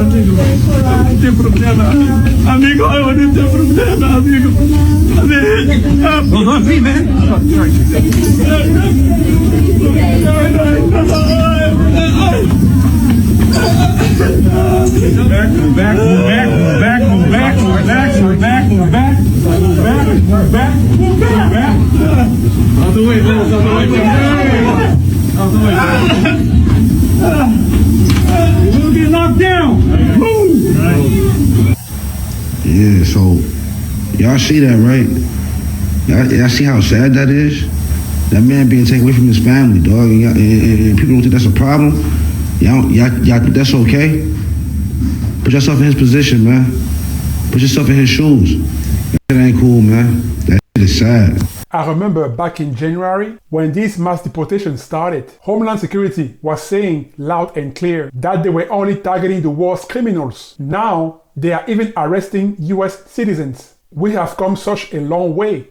não tem problema. Amigo, não tem problema, amigo. Hold on, me, man. Out the way, Liz, out the way. Out the way. We'll get knocked down. Yeah, so y'all see that, right? Y'all see how sad that is? That man being taken away from his family, dog, and people don't think that's a problem. Y'all think that's okay? Put yourself in his position, man. Put yourself in his shoes. That ain't cool, man. That shit is sad. I remember back in January, when these mass deportations started, Homeland Security was saying loud and clear that they were only targeting the worst criminals. Now, they are even arresting US citizens. We have come such a long way.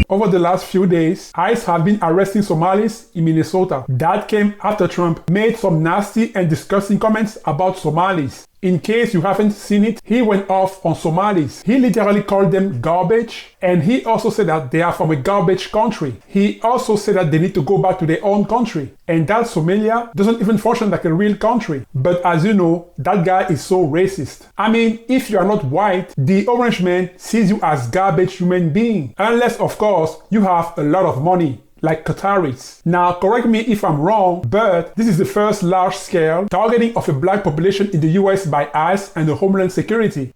Over the last few days, ICE have been arresting Somalis in Minnesota. That came after Trump made some nasty and disgusting comments about Somalis. In case you haven't seen it, he went off on Somalis. He literally called them garbage, and he also said that they are from a garbage country. He also said that they need to go back to their own country, and that Somalia doesn't even function like a real country. But as you know, that guy is so racist. I mean, if you are not white, the orange man sees you as garbage human being. Unless, of course, you have a lot of money, like Qataris. Now, correct me if I'm wrong, but this is the first large-scale targeting of a black population in the US by ICE and the Homeland Security.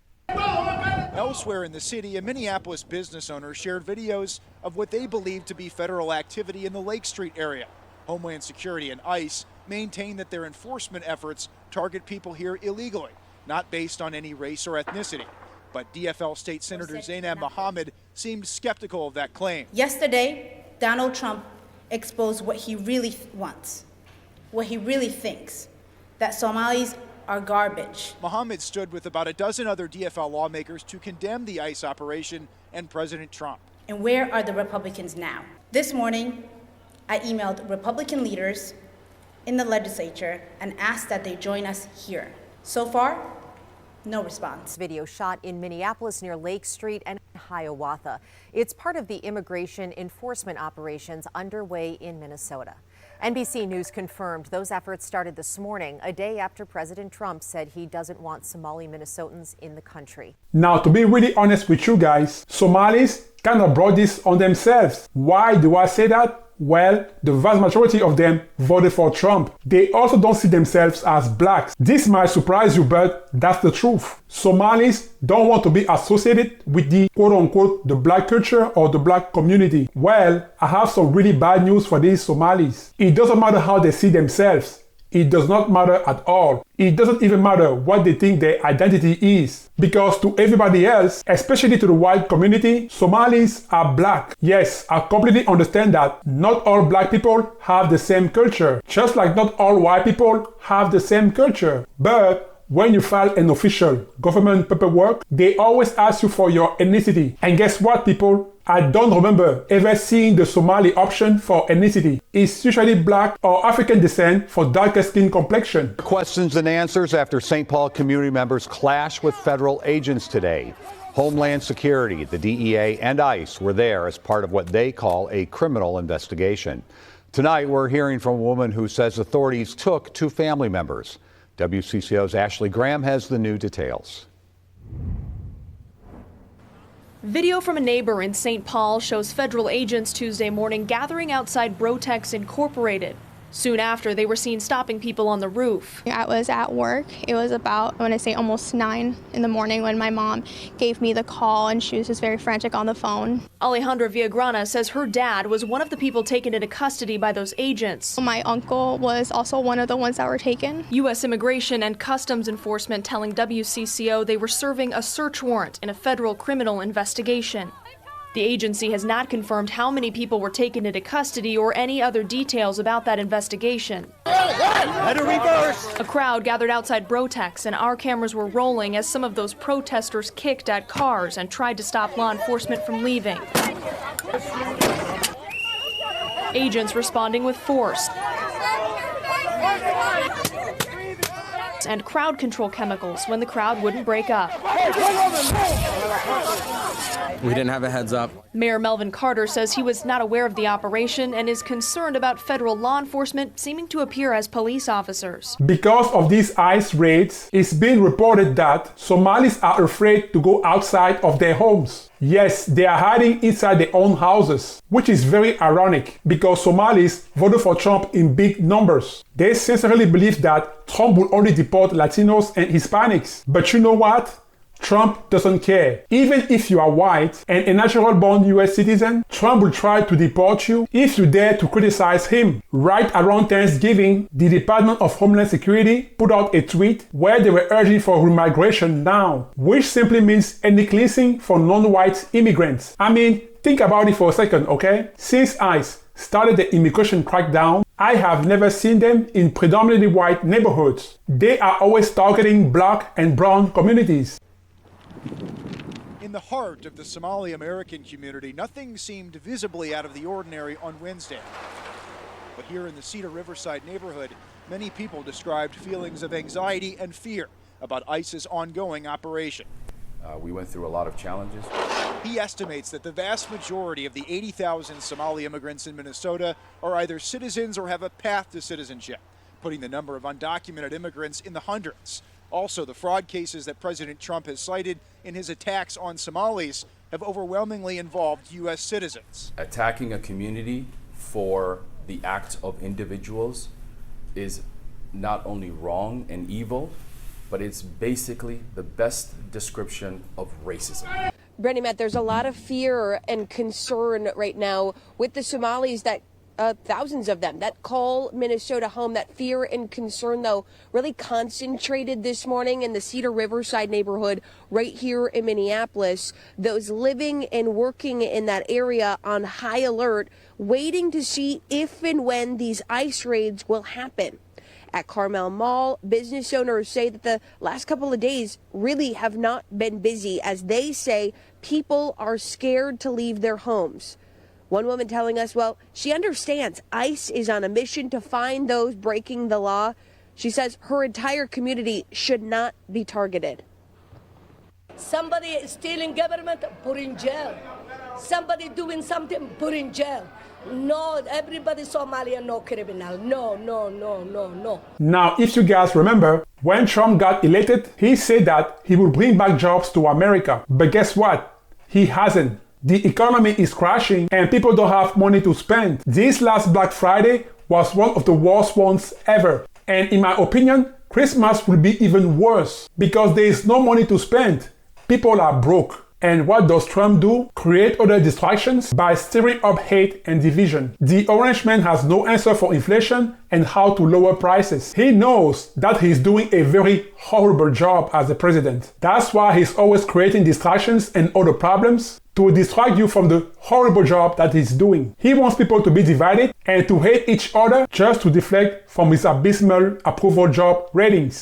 Elsewhere in the city, a Minneapolis business owner shared videos of what they believe to be federal activity in the Lake Street area. Homeland Security and ICE maintain that their enforcement efforts target people here illegally, not based on any race or ethnicity. But DFL State Senator Zainab Mohammed seemed skeptical of that claim. Yesterday, Donald Trump exposed what he really wants, what he really thinks, that Somalis are garbage. Mohammed stood with about a dozen other DFL lawmakers to condemn the ICE operation and President Trump. And where are the Republicans now? This morning, I emailed Republican leaders in the legislature and asked that they join us here. So far, no response. Video shot in Minneapolis near Lake Street and Hiawatha. It's part of the immigration enforcement operations underway in Minnesota. NBC News confirmed those efforts started this morning, a day after President Trump said he doesn't want Somali Minnesotans in the country. Now, to be really honest with you guys, Somalis kind of brought this on themselves. Why do I say that? Well, the vast majority of them voted for Trump. They also don't see themselves as blacks. This might surprise you, but that's the truth. Somalis don't want to be associated with the quote-unquote the black culture or the black community. Well, I have some really bad news for these Somalis. It doesn't matter how they see themselves. It does not matter at all. It doesn't even matter what they think their identity is. Because to everybody else, especially to the white community, Somalis are black. Yes, I completely understand that not all black people have the same culture, just like not all white people have the same culture. But when you file an official government paperwork, they always ask you for your ethnicity. And guess what, people? I don't remember ever seeing the Somali option for ethnicity. It's usually black or African descent for darker skin complexion. Questions and answers after St. Paul community members clash with federal agents today. Homeland Security, the DEA, and ICE were there as part of what they call a criminal investigation. Tonight, we're hearing from a woman who says authorities took 2 family members. WCCO's Ashley Graham has the new details. Video from a neighbor in St. Paul shows federal agents Tuesday morning gathering outside Brotex Incorporated. Soon after, they were seen stopping people on the roof. I was at work. It was about, I want to say, almost 9 in the morning when my mom gave me the call, and she was just very frantic on the phone. Alejandra Villagrana says her dad was one of the people taken into custody by those agents. My uncle was also one of the ones that were taken. U.S. Immigration and Customs Enforcement telling WCCO they were serving a search warrant in a federal criminal investigation. The agency has not confirmed how many people were taken into custody or any other details about that investigation. A crowd gathered outside Brotex, and our cameras were rolling as some of those protesters kicked at cars and tried to stop law enforcement from leaving. Agents responding with force and crowd control chemicals when the crowd wouldn't break up. We didn't have a heads up. Mayor Melvin Carter says he was not aware of the operation and is concerned about federal law enforcement seeming to appear as police officers. Because of these ICE raids, it's been reported that Somalis are afraid to go outside of their homes. Yes, they are hiding inside their own houses, which is very ironic because Somalis voted for Trump in big numbers. They sincerely believe that Trump will only deport Latinos and Hispanics. But you know what? Trump doesn't care. Even if you are white and a natural-born US citizen, Trump will try to deport you if you dare to criticize him. Right around Thanksgiving, the Department of Homeland Security put out a tweet where they were urging for remigration now, which simply means ethnic cleansing for non-white immigrants. I mean, think about it for a second, okay? Since ICE started the immigration crackdown, I have never seen them in predominantly white neighborhoods. They are always targeting black and brown communities. In the heart of the Somali American community, nothing seemed visibly out of the ordinary on Wednesday. But here in the Cedar Riverside neighborhood, many people described feelings of anxiety and fear about ICE's ongoing operation. We went through a lot of challenges. He estimates that the vast majority of the 80,000 Somali immigrants in Minnesota are either citizens or have a path to citizenship, putting the number of undocumented immigrants in the hundreds. Also, the fraud cases that President Trump has cited in his attacks on Somalis have overwhelmingly involved U.S. citizens. Attacking a community for the act of individuals is not only wrong and evil, but it's basically the best description of racism. Brenny, Matt, there's a lot of fear and concern right now with the Somalis that thousands of them that call Minnesota home. That fear and concern, though, really concentrated this morning in the Cedar Riverside neighborhood right here in Minneapolis. Those living and working in that area on high alert, waiting to see if and when these ICE raids will happen. At Carmel Mall, business owners say that the last couple of days really have not been busy, as they say people are scared to leave their homes. One woman telling us, well, she understands ICE is on a mission to find those breaking the law. She says her entire community should not be targeted. Somebody stealing government, put in jail. Somebody doing something, put in jail. No, everybody Somali are no criminal. No, no, no, no, no. Now, if you guys remember, when Trump got elected, he said that he will bring back jobs to America. But guess what? He hasn't. The economy is crashing and people don't have money to spend. This last Black Friday was one of the worst ones ever. And in my opinion, Christmas will be even worse because there is no money to spend. People are broke. And what does Trump do? Create other distractions by stirring up hate and division. The Orange Man has no answer for inflation and how to lower prices. He knows that he's doing a very horrible job as the president. That's why he's always creating distractions and other problems to distract you from the horrible job that he's doing. He wants people to be divided and to hate each other just to deflect from his abysmal approval job ratings.